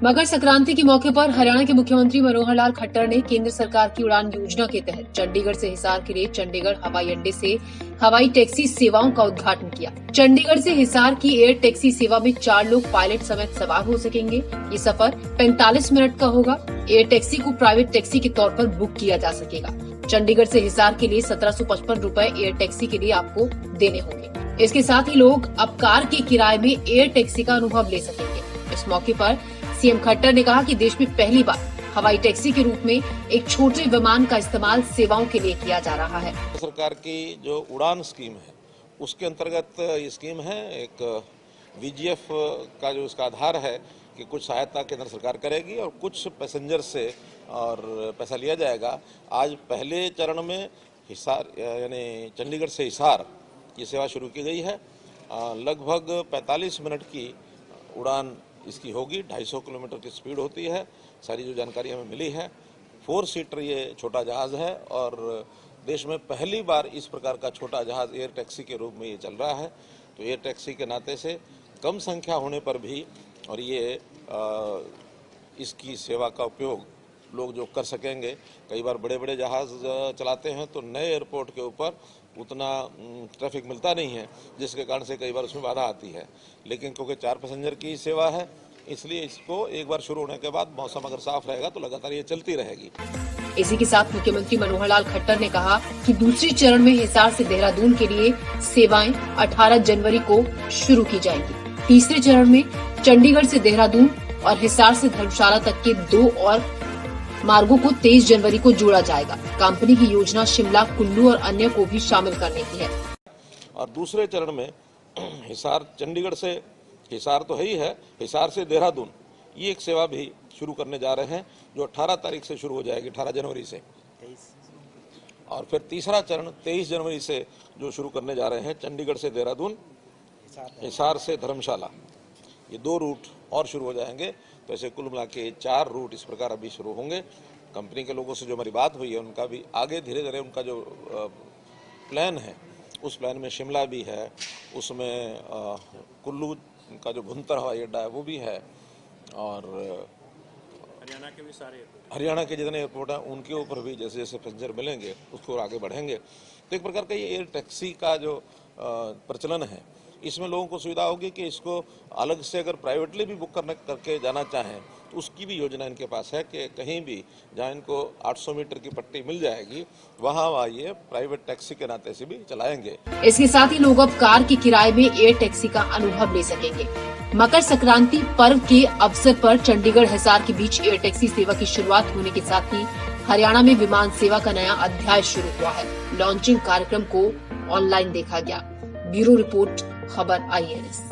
मकर संक्रांति के मौके पर हरियाणा के मुख्यमंत्री मनोहर लाल खट्टर ने केंद्र सरकार की उड़ान योजना के तहत चंडीगढ़ से हिसार के लिए चंडीगढ़ हवाई अड्डे से हवाई टैक्सी सेवाओं का उद्घाटन किया। चंडीगढ़ से हिसार की एयर टैक्सी सेवा में 4 लोग पायलट समेत सवार हो सकेंगे। ये सफर 45 मिनट का होगा। एयर टैक्सी को प्राइवेट टैक्सी के तौर पर बुक किया जा सकेगा। चंडीगढ़ से हिसार के लिए 1755 रूपए एयर टैक्सी के लिए आपको देने होंगे। इसके साथ ही लोग अब कार के किराए में एयर टैक्सी का अनुभव ले सकेंगे। इस मौके पर सीएम खट्टर ने कहा कि देश में पहली बार हवाई टैक्सी के रूप में एक छोटे विमान का इस्तेमाल सेवाओं के लिए किया जा रहा है। सरकार की जो उड़ान स्कीम है उसके अंतर्गत ये स्कीम है। एक वीजीएफ का जो इसका आधार है कि कुछ सहायता केंद्र सरकार करेगी और कुछ पैसेंजर से और पैसा लिया जाएगा। आज पहले चरण में हिसार यानी चंडीगढ़ से हिसार की सेवा शुरू की गई है। लगभग 45 मिनट की उड़ान इसकी होगी। 250 किलोमीटर की स्पीड होती है। सारी जो जानकारी हमें मिली है, 4 सीटर ये छोटा जहाज़ है और देश में पहली बार इस प्रकार का छोटा जहाज़ एयर टैक्सी के रूप में ये चल रहा है। तो एयर टैक्सी के नाते से कम संख्या होने पर भी और ये इसकी सेवा का उपयोग लोग जो कर सकेंगे। कई बार बड़े बड़े जहाज़ चलाते हैं तो नए एयरपोर्ट के ऊपर उतना ट्रैफिक मिलता नहीं है, जिसके कारण से कई बार उसमें बाधा आती है। लेकिन क्योंकि 4 पैसेंजर की सेवा है, इसलिए इसको एक बार शुरू होने के बाद मौसम अगर साफ रहेगा तो लगातार ये चलती रहेगी। इसी के साथ मुख्यमंत्री मनोहर लाल खट्टर ने कहा कि दूसरे चरण में हिसार से देहरादून के लिए सेवाएं 18 जनवरी को शुरू की जाएंगी। तीसरे चरण में चंडीगढ़ से देहरादून और हिसार से धर्मशाला तक के 2 और मार्गों को 23 जनवरी को जोड़ा जाएगा। कंपनी की योजना शिमला, कुल्लू और अन्य को भी शामिल करने की है। और दूसरे चरण में हिसार, चंडीगढ़ से हिसार तो है ही है, हिसार से देहरादून ये एक सेवा भी शुरू करने जा रहे हैं, जो 18 तारीख से शुरू हो जाएगी, 18 जनवरी से। और फिर तीसरा चरण 23 जनवरी से जो शुरू करने जा रहे हैं, चंडीगढ़ से देहरादून, हिसार से धर्मशाला, ये 2 रूट और शुरू हो जाएंगे। तो ऐसे कुल मिला के 4 रूट इस प्रकार अभी शुरू होंगे। कंपनी के लोगों से जो हमारी बात हुई है, उनका भी आगे धीरे धीरे उनका जो प्लान है, उस प्लान में शिमला भी है, उसमें कुल्लू का जो भुंतर हवाई अड्डा है वो भी है, और हरियाणा के भी सारे एयरपोर्ट, हरियाणा के जितने एयरपोर्ट हैं उनके ऊपर भी जैसे जैसे पैसेंजर मिलेंगे उसको आगे बढ़ेंगे। तो एक प्रकार का ये एयर टैक्सी का जो प्रचलन है, इसमें लोगों को सुविधा होगी कि इसको अलग से अगर प्राइवेटली भी बुक करके जाना चाहें तो उसकी भी योजना इनके पास है कि कहीं भी जहाँ इनको 800 मीटर की पट्टी मिल जाएगी वहाँ ये प्राइवेट टैक्सी के नाते से भी चलाएंगे। इसके साथ ही लोग अब कार के किराए में एयर टैक्सी का अनुभव ले सकेंगे। मकर संक्रांति पर्व के अवसर पर चंडीगढ़ हिसार के बीच एयर टैक्सी सेवा की शुरुआत होने के साथ ही हरियाणा में विमान सेवा का नया अध्याय शुरू हुआ है। लॉन्चिंग कार्यक्रम को ऑनलाइन देखा गया। ब्यूरो रिपोर्ट, खबर IANS।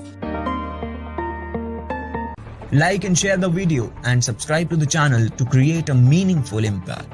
Like and share the video and subscribe to the channel to create a meaningful impact.